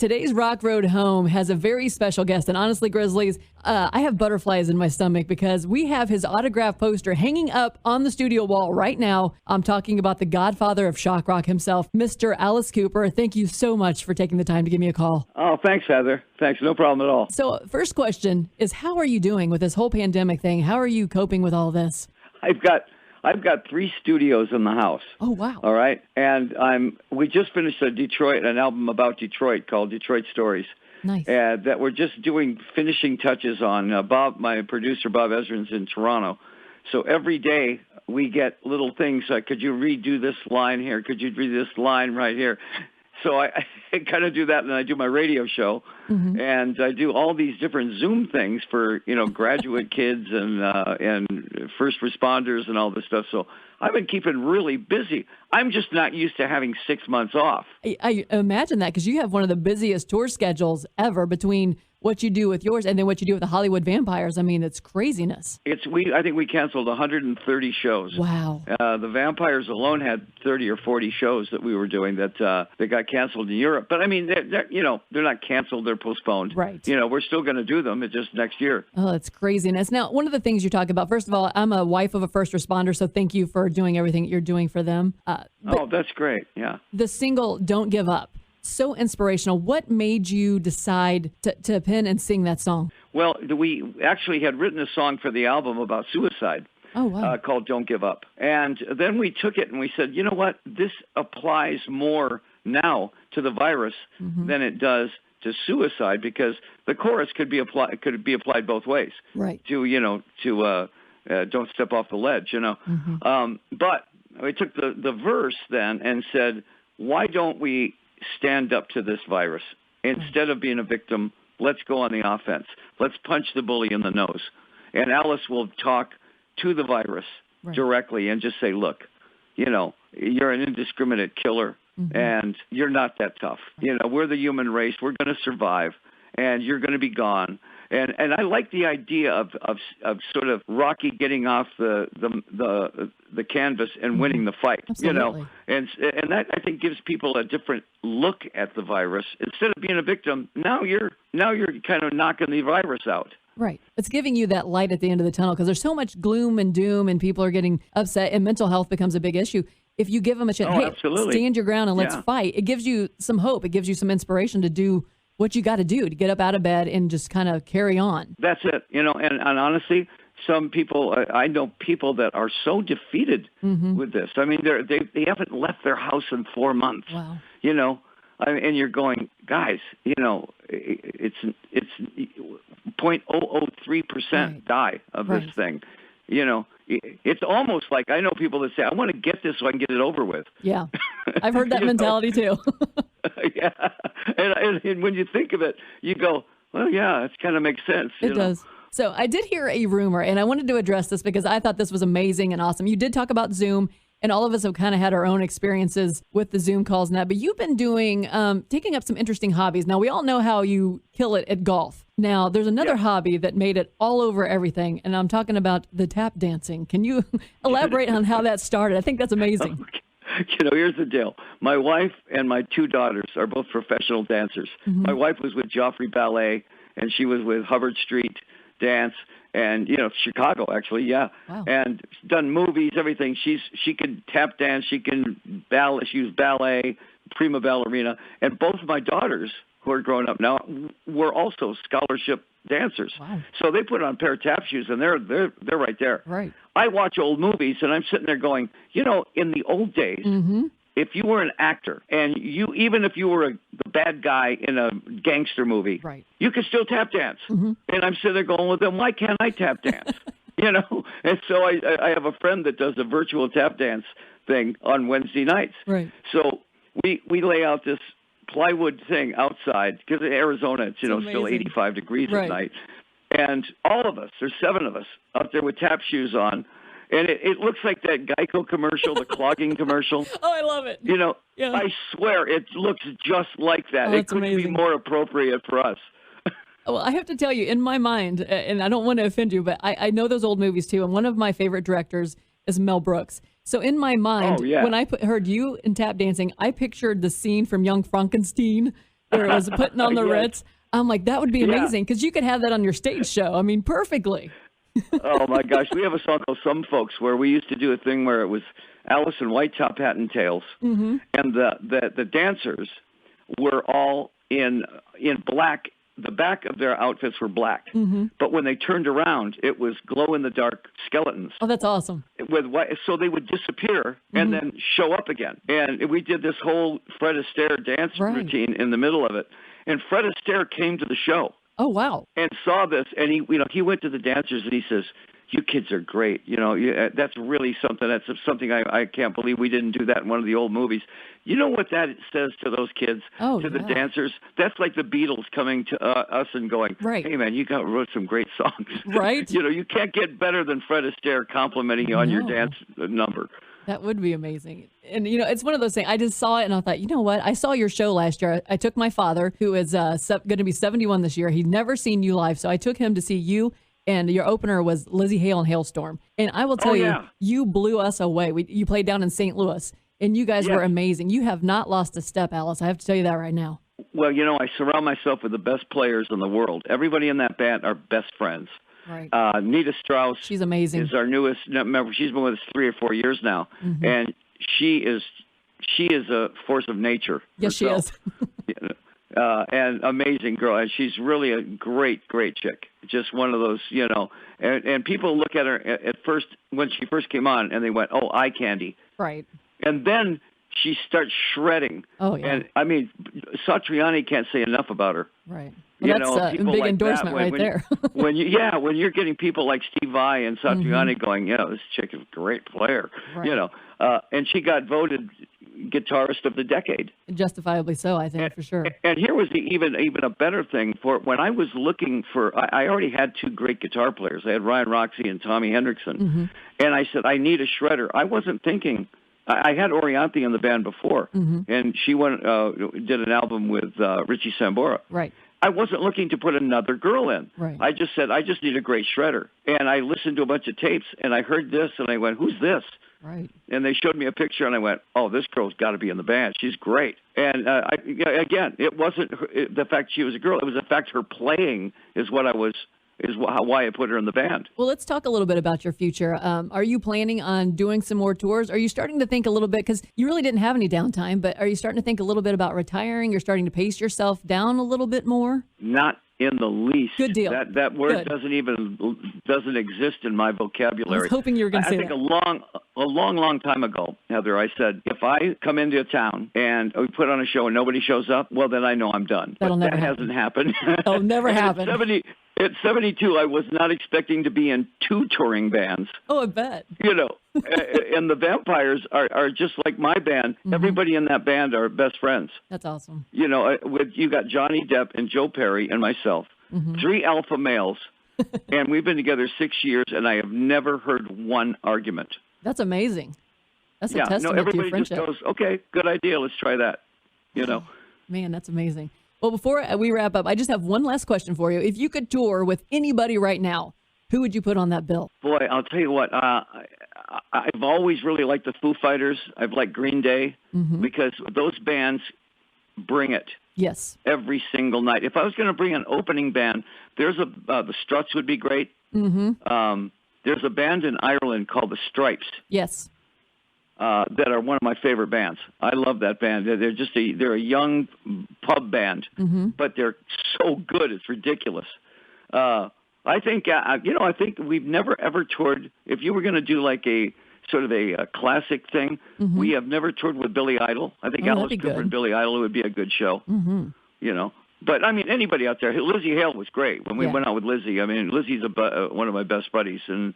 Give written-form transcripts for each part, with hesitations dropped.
Today's Rock Road Home has a very special guest. And honestly, Grizzlies, I have butterflies in my stomach because we have his autograph poster hanging up on the studio wall right now. I'm talking about the godfather of shock rock himself, Mr. Alice Cooper. Thank you so much for taking the time to give me a call. Oh, thanks, Heather. Thanks. No problem at all. So first question is, how are you doing with this whole pandemic thing? How are you coping with all this? I've got 3 studios in the house. Oh, wow. All right. And we just finished an album about Detroit called Detroit Stories. Nice. That we're just doing finishing touches on. My producer, Bob Ezrin's in Toronto. So every day we get little things like, could you redo this line here? Could you read this line right here? So I kind of do that, and I do my radio show, and I do all these different Zoom things for graduate kids and first responders and all this stuff. So I've been keeping really busy. I'm just not used to having 6 months off. I imagine that because you have one of the busiest tour schedules ever between what you do with yours and then what you do with the Hollywood Vampires. I mean, it's craziness. I think we canceled 130 shows. Wow. The Vampires alone had 30 or 40 shows that we were doing that got canceled in Europe. But I mean, they're not canceled; they're postponed. Right. We're still going to do them. It's just next year. Oh, it's craziness. Now, one of the things you talk about. First of all, I'm a wife of a first responder, so thank you for doing everything that you're doing for them. That's great. Yeah. The single "Don't Give Up." So inspirational. What made you decide to pen and sing that song? Well, we actually had written a song for the album about suicide. Oh, wow. Called Don't Give Up. And then we took it and we said, you know what? This applies more now to the virus than it does to suicide, because the chorus could be applied both ways. Right. To don't step off the ledge, But we took the verse then and said, why don't we stand up to this virus? Instead of being a victim, let's go on the offense. Let's punch the bully in the nose. And Alice will talk to the virus directly and just say, look, you're an indiscriminate killer and you're not that tough. We're the human race. We're going to survive and you're going to be gone. And I like the idea of sort of Rocky getting off the canvas and winning the fight. Absolutely. And that, I think, gives people a different look at the virus. Instead of being a victim, now you're kind of knocking the virus out. Right. It's giving you that light at the end of the tunnel, because there's so much gloom and doom and people are getting upset and mental health becomes a big issue. If you give them a chance, hey, absolutely. Stand your ground and let's fight. It gives you some hope. It gives you some inspiration to do what you got to do to get up out of bed and just kind of carry on. That's it. And honestly, some people, I know people that are so defeated with this. I mean, they haven't left their house in 4 months. Wow. And you're going, guys, it's 0.003% die of this thing. It's almost like, I know people that say, I want to get this so I can get it over with. Yeah. I've heard that mentality too. Yeah. And when you think of it, you go, well, yeah, it kind of makes sense. It does. So I did hear a rumor, and I wanted to address this because I thought this was amazing and awesome. You did talk about Zoom, and all of us have kind of had our own experiences with the Zoom calls and that, but you've been doing, taking up some interesting hobbies. Now, we all know how you kill it at golf. Now, there's another hobby that made it all over everything, and I'm talking about the tap dancing. Can you elaborate on how that started? I think that's amazing. Okay. Here's the deal. My wife and my 2 daughters are both professional dancers. My wife was with Joffrey Ballet, and she was with Hubbard Street Dance, and Chicago actually, yeah. Wow. And done movies, everything. She can tap dance, she can ballet, she was ballet, prima ballerina, and both of my daughters, who are growing up now, were also scholarship dancers. Wow. So they put on a pair of tap shoes, and they're right there. Right. I watch old movies, and I'm sitting there going, in the old days, if you were an actor, and even if you were the bad guy in a gangster movie, you could still tap dance. And I'm sitting there going, well, then why can't I tap dance? And so I have a friend that does a virtual tap dance thing on Wednesday nights. Right. So we lay out this plywood thing outside, because in Arizona it's still 85 degrees at night, and all of us, there's 7 of us out there with tap shoes on, and it looks like that Geico commercial, the clogging commercial. Oh, I love it. I swear it looks just like that. Oh, it couldn't be more appropriate for us. Well, I have to tell you, in my mind, and I don't want to offend you, but I know those old movies too, and one of my favorite directors is Mel Brooks. So in my mind, when I heard you in tap dancing, I pictured the scene from Young Frankenstein where it was putting on the Yes. Ritz. I'm like, that would be Yeah. amazing because you could have that on your stage show. I mean, perfectly. Oh my gosh, we have a song called "Some Folks" where we used to do a thing where it was Alice in white top hat and tails, and the dancers were all in black. The back of their outfits were black, but when they turned around, it was glow in the dark skeletons Oh, that's awesome. with white. So they would disappear and then show up again. And we did this whole Fred Astaire dance Right. routine in the middle of it. And Fred Astaire came to the show Oh, wow. and saw this, and he went to the dancers and he says, "You kids are great. That's really something. That's something I can't believe we didn't do that in one of the old movies." You know what that says to those kids, Oh, to the yeah. dancers? That's like the Beatles coming to us and going, Right. "Hey man, you wrote some great songs." Right. You can't get better than Fred Astaire complimenting you on your No. dance number. That would be amazing. And, it's one of those things. I just saw it and I thought, you know what? I saw your show last year. I took my father, who is going to be 71 this year. He'd never seen you live. So I took him to see you. And your opener was Lizzie Hale and Hailstorm. And I will tell yeah. you blew us away. You played down in St. Louis, and you guys Yes. were amazing. You have not lost a step, Alice. I have to tell you that right now. Well, I surround myself with the best players in the world. Everybody in that band are best friends. Right. Nita Strauss She's amazing. is our newest member. She's been with us 3 or 4 years now, and she is a force of nature. Yes, she herself. is. And amazing girl, and she's really a great chick. Just one of those, and people look at her at first when she first came on, and they went, "Oh, eye candy," Right. and then she starts shredding. Oh, yeah. And I mean, Satriani can't say enough about her. Right. Well, that's a people big like endorsement that, right there. when you're getting people like Steve Vai and Satriani going, this chick is a great player, Right. and she got voted guitarist of the decade. Justifiably so, I think, for sure. And here was even a better thing for when I was looking for. I already had 2 great guitar players. I had Ryan Roxy and Tommy Hendrickson, and I said I need a shredder. I wasn't thinking. I had Orianthi in the band before, and she did an album with Richie Sambora. Right. I wasn't looking to put another girl in. Right. I just said, I just need a great shredder. And I listened to a bunch of tapes, and I heard this, and I went, who's this? Right. And they showed me a picture, and I went, oh, this girl's got to be in the band. She's great. And again, it wasn't the fact she was a girl. It was the fact her playing is why I put her in the band. Well, let's talk a little bit about your future. Are you planning on doing some more tours? Are you starting to think a little bit, because you really didn't have any downtime, but are you starting to think a little bit about retiring? You're starting to pace yourself down a little bit more? Not in the least. Good deal. That word Good. doesn't exist in my vocabulary. I was hoping you were going to say I think that. a long time ago, Heather, I said, if I come into a town and we put on a show and nobody shows up, well, then I know I'm done. That'll but never that happen. hasn't happened. That'll never And happen. At 72, I was not expecting to be in 2 touring bands. Oh, I bet. And the Vampires are just like my band. Everybody in that band are best friends. That's awesome. You got Johnny Depp and Joe Perry and myself, 3 alpha males, and we've been together 6 years, and I have never heard one argument. That's amazing. That's a No, testament to your everybody just friendship. goes, okay, good idea, let's try that. Man, that's amazing. Well, before we wrap up, I just have one last question for you. If you could tour with anybody right now, who would you put on that bill? Boy, I'll tell you what, I've always really liked the Foo Fighters. I've liked Green Day because those bands bring it. Yes. Every single night. If I was going to bring an opening band, the Struts would be great. There's a band in Ireland called the Stripes. Yes. That are one of my favorite bands. I love that band. They're a young pub band, but they're so good it's ridiculous. I think we've never ever toured. If you were going to do like a sort of a classic thing, we have never toured with Billy Idol. I think Alice Cooper and Billy Idol would be a good show. But I mean, anybody out there. Lizzie Hale was great when we went out with Lizzie. I mean, Lizzie's one of my best buddies, and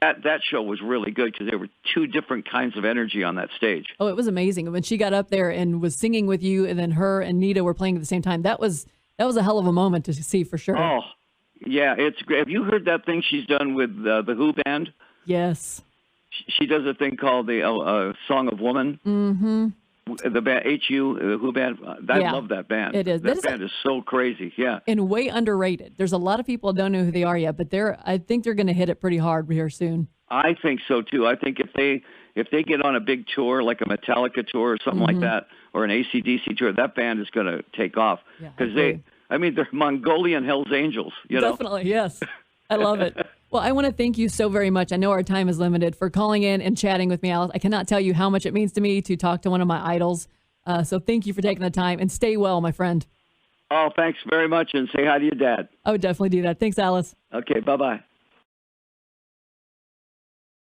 that show was really good because there were 2 different kinds of energy on that stage. Oh, it was amazing. When she got up there and was singing with you, and then her and Nita were playing at the same time, that was a hell of a moment to see for sure. Oh, yeah, it's great. Have you heard that thing she's done with the Who band? Yes. She does a thing called the Song of Woman. Mm-hmm. The band HU, the Who band. I love that band. It is. That band is so crazy. Yeah. And way underrated. There's a lot of people that don't know who they are yet, but I think they're going to hit it pretty hard here soon. I think so too. I think if they get on a big tour like a Metallica tour or something like that, or an AC/DC tour, that band is going to take off Yeah, because absolutely. they're Mongolian Hell's Angels. You know. Definitely, yes. I love it. Well, I want to thank you so very much. I know our time is limited for calling in and chatting with me, Alice. I cannot tell you how much it means to me to talk to one of my idols. So thank you for taking the time and stay well, my friend. Oh, thanks very much, and say hi to your dad. I would definitely do that. Thanks, Alice. Okay, bye-bye.